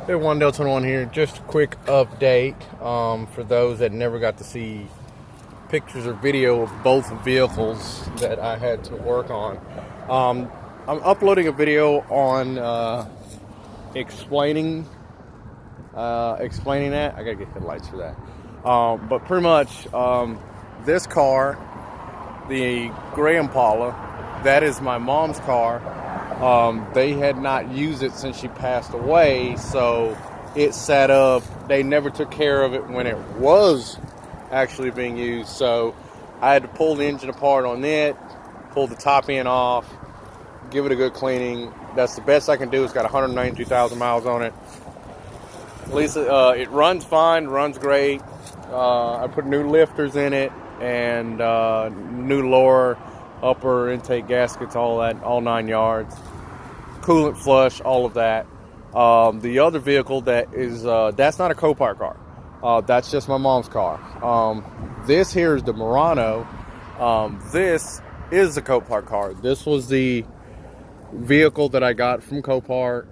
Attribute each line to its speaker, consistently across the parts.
Speaker 1: Hey, One Delta 21 here. Just a quick update for those that never got to see pictures or video of both vehicles that I had to work on. I'm uploading a video on explaining that. I gotta get headlights for that. But pretty much, this car, the gray Impala, that is my mom's car. They had not used it since she passed away, so it sat up. They never took care of it when it was actually being used, so I had to pull the engine apart on it, pull the top end off, give it a good cleaning. That's the best I can do. It's got 192,000 miles on it. At least it runs fine, runs great. I put new lifters in it and new lower upper intake gaskets, all that, all 9 yards, coolant flush, all of that. The other vehicle that is that's not a Copart car. That's just my mom's car. This here is the Murano. This is the Copart car. This was the vehicle that I got from Copart.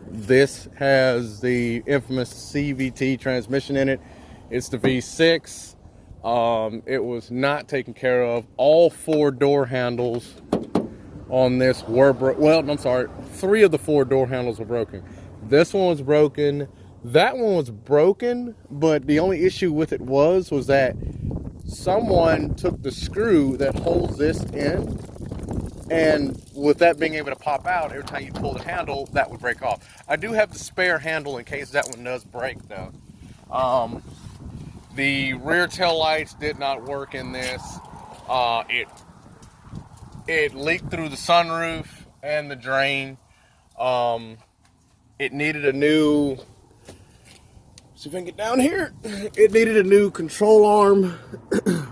Speaker 1: This has the infamous CVT transmission in it. It's the V6. It was not taken care of. All 4 door handles on this were broken. 3 of the 4 door handles were broken. This one was broken. That one was broken, but the only issue with it was that someone took the screw that holds this in, and with that being able to pop out every time you pull the handle, that would break off. I do have the spare handle in case that one does break, though. The rear tail lights did not work in this. It leaked through the sunroof and the drain. It needed a new, see if I can get down here. It needed a new control arm,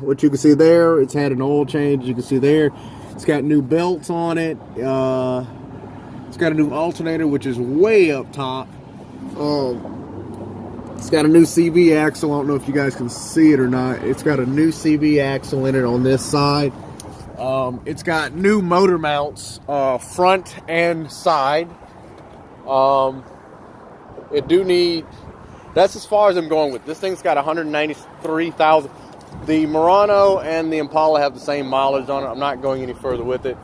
Speaker 1: which you can see there. It's had an oil change, you can see there. It's got new belts on it. It's got a new alternator, which is way up top. It's got a new CV axle. I don't know if you guys can see it or not. It's got a new CV axle in it on this side. It's got new motor mounts, front and side. It do need, that's as far as I'm going with. This thing's got 193,000. The Murano and the Impala have the same mileage on it. I'm not going any further with it.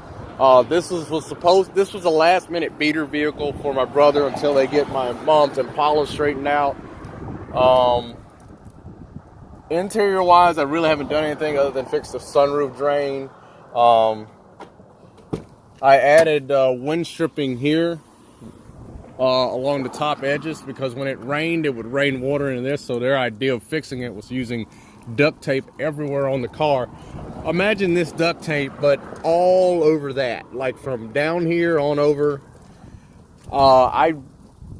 Speaker 1: This was a last minute beater vehicle for my brother until they get my mom's Impala straightened out. Interior wise, I really haven't done anything other than fix the sunroof drain. I added wind stripping here along the top edges, because when it rained, it would rain water into this, so their idea of fixing it was using duct tape everywhere on the car. Imagine this duct tape, but all over that, like from down here on over. I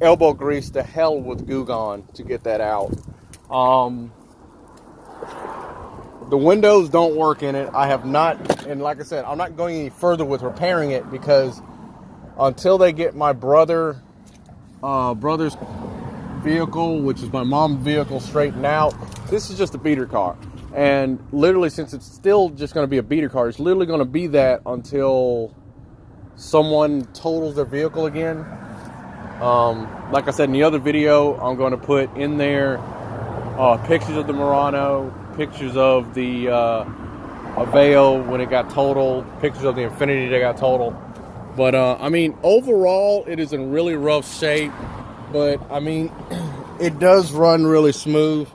Speaker 1: elbow greased the hell with Goo Gone to get that out. The windows don't work in it. I have not, and like I said, I'm not going any further with repairing it, because until they get my brother's vehicle, which is my mom's vehicle, straightened out, this is just a beater car. And literally, since it's still just going to be a beater car, it's literally going to be that until someone totals their vehicle again. Like I said in the other video, I'm going to put in there pictures of the Murano, pictures of the Aveo when it got totaled, pictures of the Infiniti that got totaled. But I mean, overall, it is in really rough shape. But I mean, it does run really smooth.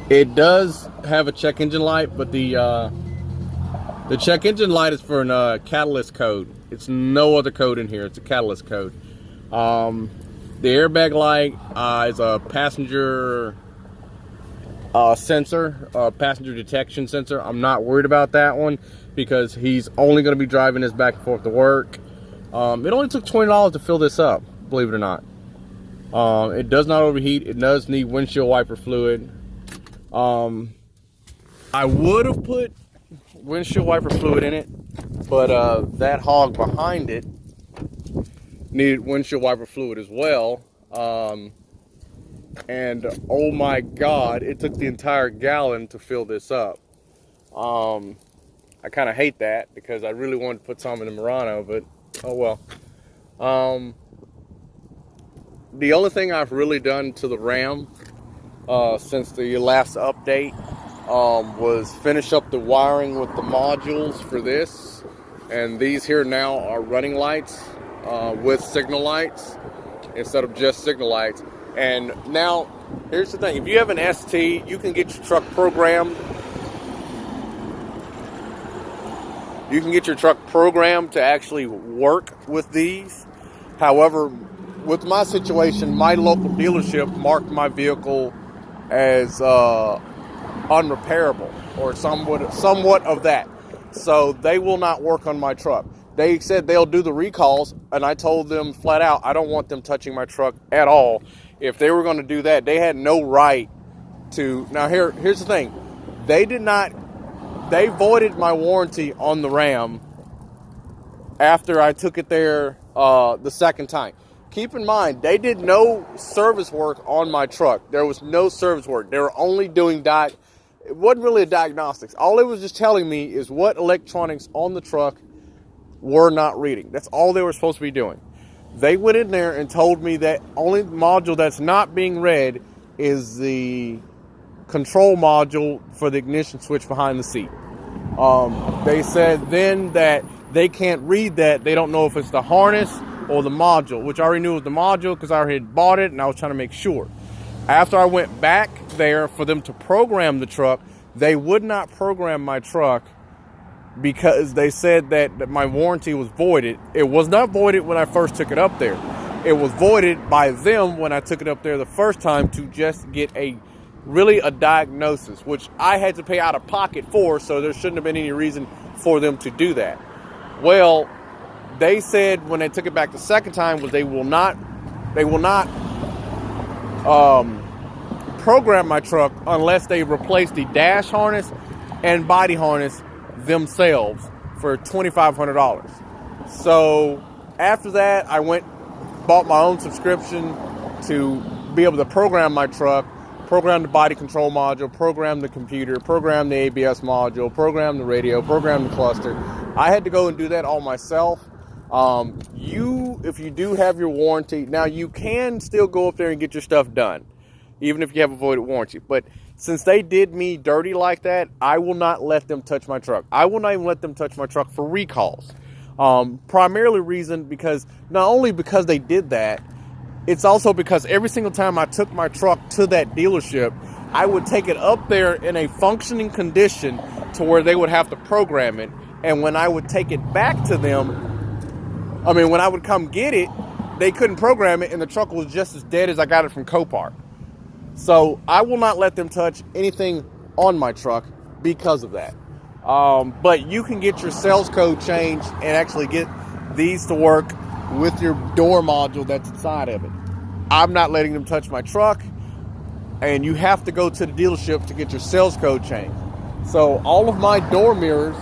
Speaker 1: It does have a check engine light, but the check engine light is for a catalyst code. It's no other code in here. It's a catalyst code. The airbag light is a passenger sensor, passenger detection sensor. I'm not worried about that one, because he's only going to be driving this back and forth to work. It only took $20 to fill this up, believe it or not. It does not overheat. It does need windshield wiper fluid. I would have put windshield wiper fluid in it, but that hog behind it needed windshield wiper fluid as well. And oh my God, it took the entire gallon to fill this up. I kind of hate that, because I really wanted to put some in the Murano, but Oh well. Um, the only thing I've really done to the Ram since the last update was finish up the wiring with the modules for this, and these here now are running lights with signal lights instead of just signal lights. And now here's the thing: if you have an ST, you can get your truck programmed. You can get your truck programmed to actually work with these. However, with my situation, my local dealership marked my vehicle as unrepairable or somewhat of that. So they will not work on my truck. They said they'll do the recalls, and I told them flat out, I don't want them touching my truck at all. If they were going to do that, they had no right to. Now here's the thing. They voided my warranty on the Ram after I took it there the second time. Keep in mind, they did no service work on my truck. There was no service work. They were only doing it wasn't really a diagnostics. All it was just telling me is what electronics on the truck were not reading. That's all they were supposed to be doing. They went in there and told me that only module that's not being read is the control module for the ignition switch behind the seat. They said then that they can't read that. They don't know if it's the harness or the module, which I already knew was the module because I already bought it and I was trying to make sure. After I went back there for them to program the truck, they would not program my truck because they said that my warranty was voided. It was not voided when I first took it up there. It was voided by them when I took it up there the first time to just get a diagnosis, which I had to pay out of pocket for, so there shouldn't have been any reason for them to do that. Well, they said when they took it back the second time was they will not program my truck unless they replace the dash harness and body harness themselves for $2,500. So after that, I bought my own subscription to be able to program my truck, program the body control module, program the computer, program the ABS module, program the radio, program the cluster. I had to go and do that all myself. If you do have your warranty, now you can still go up there and get your stuff done, even if you have a voided warranty. But since they did me dirty like that, I will not let them touch my truck. I will not even let them touch my truck for recalls. Primarily reason because not only because they did that, it's also because every single time I took my truck to that dealership, I would take it up there in a functioning condition to where they would have to program it. And when I would take it back to them, when I would come get it, they couldn't program it and the truck was just as dead as I got it from Copart. So I will not let them touch anything on my truck because of that. But you can get your sales code changed and actually get these to work with your door module that's inside of it. I'm not letting them touch my truck, and you have to go to the dealership to get your sales code changed. So all of my door mirrors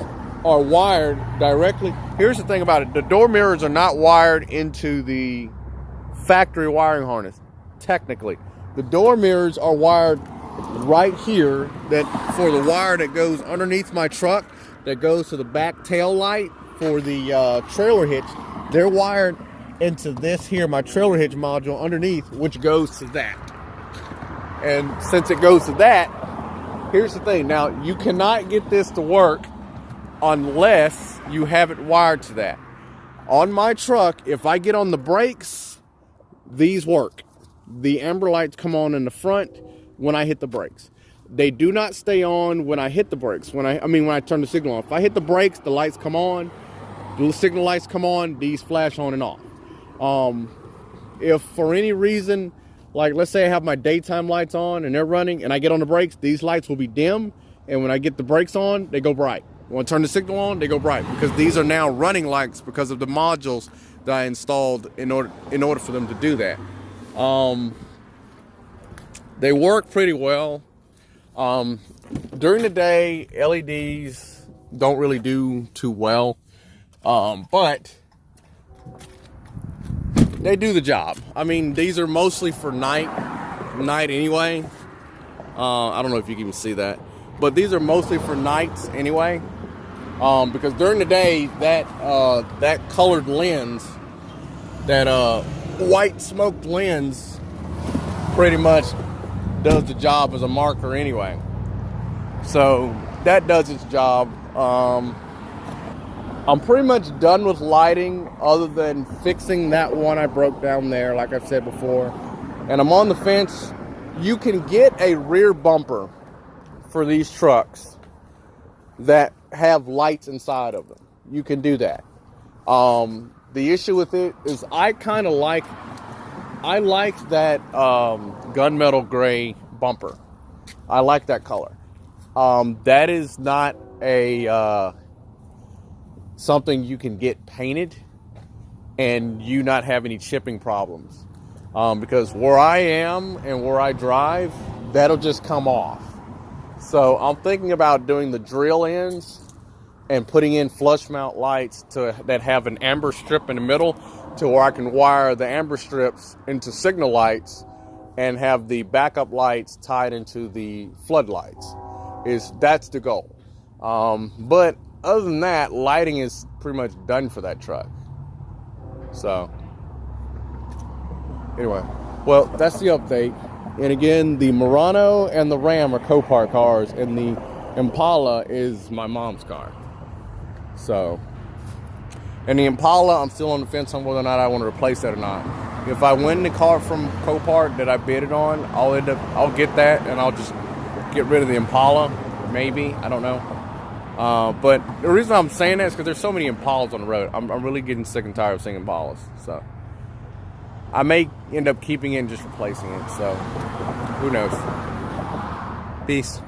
Speaker 1: are wired directly. Here's the thing about it. The door mirrors are not wired into the factory wiring harness, technically. The door mirrors are wired right here, that for the wire that goes underneath my truck, that goes to the back tail light for the trailer hitch. They're wired into this here, my trailer hitch module underneath, which goes to that. And since it goes to that, here's the thing. Now, you cannot get this to work unless you have it wired to that. On my truck, if I get on the brakes, these work. The amber lights come on in the front when I hit the brakes. They do not stay on when I hit the brakes. When I turn the signal on. If I hit the brakes, the lights come on. The signal lights come on. These flash on and off. If for any reason, like let's say I have my daytime lights on and they're running and I get on the brakes, these lights will be dim. And when I get the brakes on, they go bright. When I turn the signal on, they go bright because these are now running lights because of the modules that I installed in order for them to do that. They work pretty well. During the day, LEDs don't really do too well. But they do the job. These are mostly for night anyway. I don't know if you can even see that, but these are mostly for nights anyway. Because during the day, that colored lens, that white smoked lens, pretty much does the job as a marker anyway. So that does its job. I'm pretty much done with lighting, other than fixing that one I broke down there, like I've said before. And I'm on the fence. You can get a rear bumper for these trucks that have lights inside of them. You can do that. The issue with it is I like that gunmetal gray bumper. I like that color. That is not a something you can get painted and you not have any chipping problems. Because where I am and where I drive, that'll just come off. So I'm thinking about doing the drill ends and putting in flush mount lights that have an amber strip in the middle, to where I can wire the amber strips into signal lights and have the backup lights tied into the floodlights. That's the goal. But other than that, lighting is pretty much done for that truck. So anyway, well, that's the update. And again, the Murano and the Ram are Copart cars, and the Impala is my mom's car. So, and the Impala, I'm still on the fence on whether or not I want to replace that or not. If I win the car from Copart that I bid it on, I'll get that, and I'll just get rid of the Impala, maybe. I don't know. But the reason I'm saying that is because there's so many Impalas on the road. I'm really getting sick and tired of seeing Impalas. So I may end up keeping it and just replacing it. So who knows? Peace.